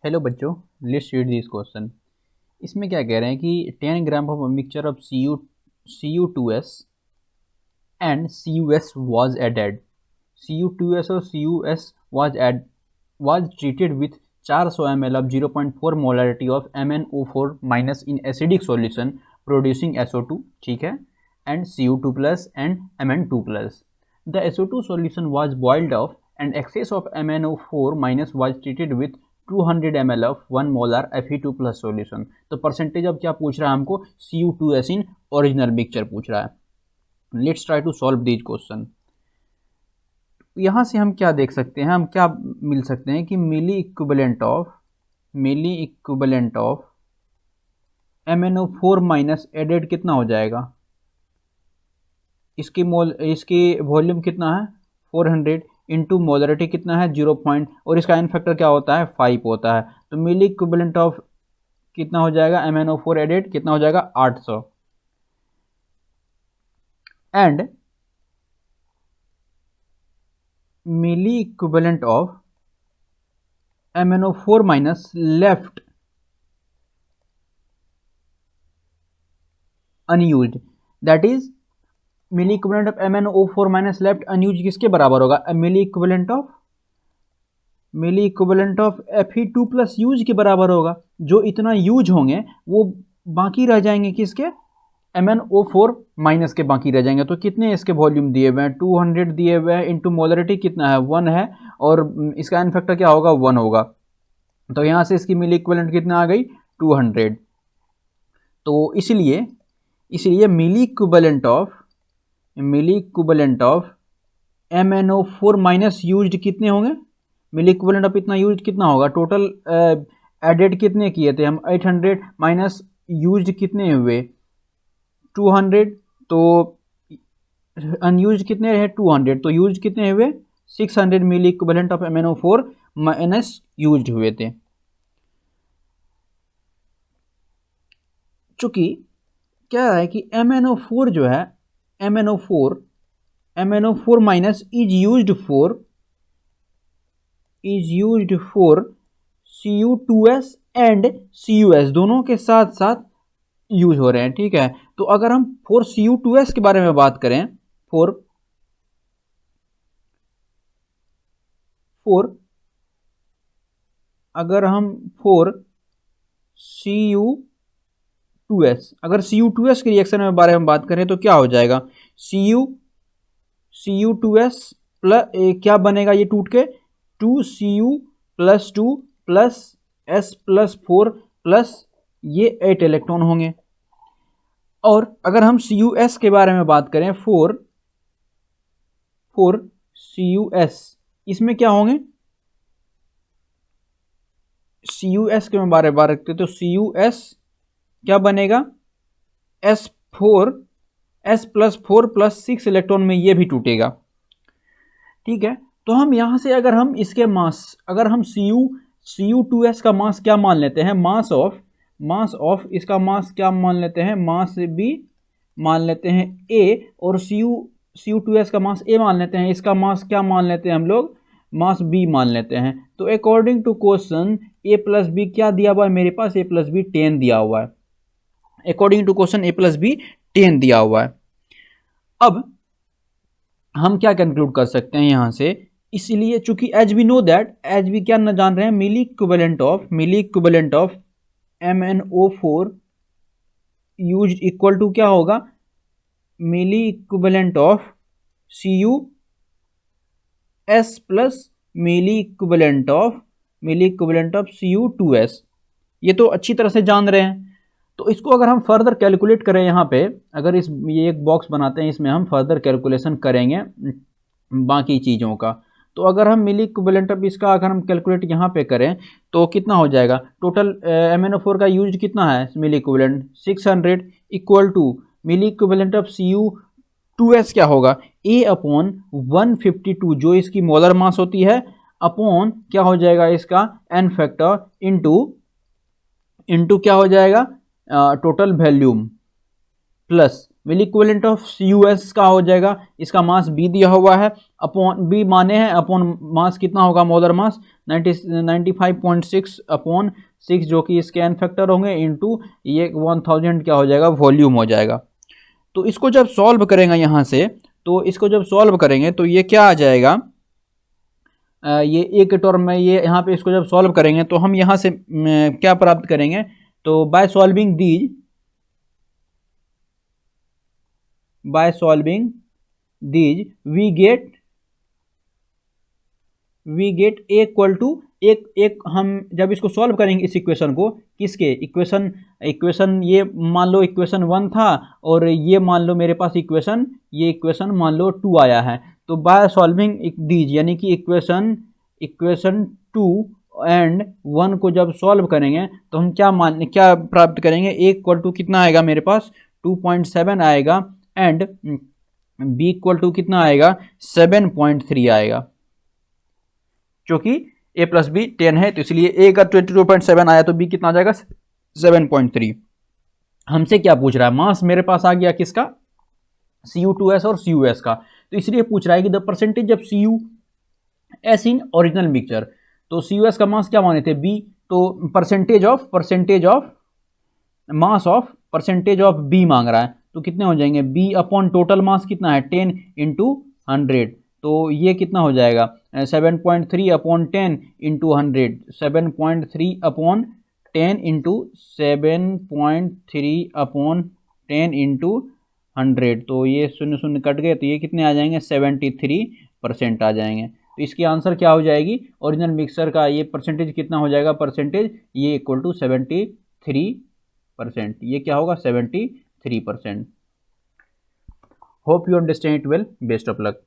Hello बच्चों, let's read this question. इसमें क्या कह रहे हैं कि 10 gram of mixture of Cu2s and CuS was added। Cu2s और CuS was treated with 400 ml of 0.4 molarity of MnO4 minus in acidic solution producing SO2, ठीक है, and Cu2 plus and Mn2 plus। The SO2 solution was boiled off and excess of MnO4 minus was treated with 200 ml of 1 molar Fe2 plus solution। तो percentage अब क्या पूछ रहा है हमको, Cu2s in original mixture पूछ रहा है। Let's try to solve this question. यहाँ से हम क्या देख सकते हैं, हम क्या मिल सकते हैं कि milliequivalent of MnO4 minus added कितना हो जाएगा, इसकी वॉल्यूम कितना है 400 इंटू मोलरिटी कितना है 0 पॉइंट और इसका एन फैक्टर क्या होता है 5 होता है। तो मिली इक्विवेलेंट ऑफ कितना हो जाएगा MnO4 एडेड कितना हो जाएगा 800 and milliequivalent of MnO4 minus left unused, that is milliequivalent of MnO4 minus left unused किसके बराबर होगा, milliequivalent of Fe2 plus use के बराबर होगा। जो इतना यूज होंगे वो बाकी रह जाएंगे किसके, MnO4 माइनस के बाकी रह जाएंगे। तो कितने इसके वॉल्यूम दिए हुए हैं 200 दिए हुए हैं इंटू मोलरिटी कितना है 1 है और इसका एन फैक्टर क्या होगा 1 होगा। तो यहाँ से इसकी मिली इक्विवेलेंट कितना आ गई 200। तो इसलिए milliequivalent of MnO4 minus used कितने होंगे, मिली इक्विवेलेंट ऑफ इतना यूज्ड कितना होगा, टोटल एडेड कितने किए थे हम 800 माइनस यूज्ड कितने हुए 200, तो अनयूज्ड कितने रहे 200, तो यूज्ड कितने हुए 600 milliequivalent of MnO4 minus used हुए थे। चूंकि क्या है कि MnO4 जो है MnO4 minus is used for Cu2s and Cus दोनों के साथ साथ यूज हो रहे हैं, ठीक है। तो अगर हम फॉर Cu2s के बारे में बात करें, अगर हम फॉर अगर Cu2s के रिएक्शन में बारे में बात करें तो क्या हो जाएगा, Cu2s प्लस क्या बनेगा, ये टूट के 2Cu plus 2 plus S plus 4 plus ये 8 इलेक्ट्रॉन होंगे। और अगर हम Cus के बारे में बात करें फॉर Cus, इसमें क्या होंगे, Cus के बारे में बात रखते तो Cus क्या बनेगा S प्लस 4 प्लस 6 इलेक्ट्रॉन में ये भी टूटेगा, ठीक है। तो हम यहां से अगर हम इसके मास, अगर हम Cu2s का मास क्या मान लेते हैं, मास ऑफ इसका मास क्या मान लेते हैं, मास B मान लेते हैं A, और Cu2s का मास A मान लेते हैं, इसका मास क्या मान लेते हैं हम लोग, मास B मान लेते हैं। तो according to question A plus B क्या दिया हुआ है मेरे पास, A प्लस B 10 दिया हुआ है। According to question A plus B 10 दिया हुआ है। अब हम क्या कंक्लूड कर सकते हैं यहां से, इसलिए चूंकि as we know that, as we क्या न जान रहे हैं, milliequivalent of MnO4 used equal to क्या होगा, milliequivalent of Cu-S plus milliequivalent of Cu2s। ये तो अच्छी तरह से जान रहे हैं। तो इसको अगर हम फर्दर कैलकुलेट करें, यहाँ पे अगर ये एक बॉक्स बनाते हैं, इसमें हम फर्दर कैलकुलेशन करेंगे बाकी चीज़ों का। तो अगर हम मिली इक्विवेलेंट ऑफ इसका अगर हम कैलकुलेट यहाँ पे करें तो कितना हो जाएगा, टोटल MnO4 का यूज कितना है milliequivalent 600 equal to milliequivalent of Cu2s क्या होगा A अपॉन 152 जो इसकी मोलर मास होती है, अपॉन क्या हो जाएगा इसका एन फैक्टर इंटू क्या हो जाएगा total volume plus milliequivalent of Cus का हो जाएगा, इसका मास B दिया हुआ है, अपॉन B माने हैं, अपॉन मास कितना होगा मोलर मास 95.6/6 जो कि इसके एन फैक्टर होंगे इंटू ये 1000 क्या हो जाएगा, वॉल्यूम हो जाएगा। तो इसको जब सॉल्व करेंगे यहाँ से, तो इसको जब सॉल्व करेंगे तो ये क्या आ जाएगा, ये एक टर्म में ये यहाँ पे इसको जब सॉल्व करेंगे तो हम यहाँ से क्या प्राप्त करेंगे, तो by solving these we get a equal to एक हम जब इसको सॉल्व करेंगे इस इक्वेशन को, किसके इक्वेशन ये मान लो इक्वेशन 1 था, और ये मान लो मेरे पास ये इक्वेशन मान लो 2 आया है। तो बाय सॉल्विंग दीज यानी कि इक्वेशन 2 एंड 1 को जब सॉल्व करेंगे तो हम क्या प्राप्त करेंगे, ए इक्वल टू कितना आएगा मेरे पास 2.7 आएगा, एंड बी इक्वल टू कितना आएगा 7.3 आएगा, क्योंकि a प्लस बी 10 है, तो इसलिए a का 22.7 आया तो b कितना आ जाएगा 7.3। हमसे क्या पूछ रहा है, मास मेरे पास आ गया किसका, Cu2s और Cus का, तो इसलिए पूछ रहा है कि the percentage of Cus in original mixture. तो Cus का मास क्या माने थे b, तो परसेंटेज ऑफ b मांग रहा है, तो कितने हो जाएंगे b अपॉन टोटल मास कितना है 10 इंटू 100, तो ये कितना हो जाएगा 7.3 upon 10 into 100, 7.3 upon 10 into 7.3 upon 10 into 100, तो ये शून्य शून्य कट गए, तो ये कितने आ जाएंगे 73% आ जाएंगे। तो इसकी आंसर क्या हो जाएगी, ओरिजिनल मिक्सर का ये परसेंटेज कितना हो जाएगा, परसेंटेज ये इक्वल टू 73%, ये क्या होगा 73%। Hope you understand it well, best of luck.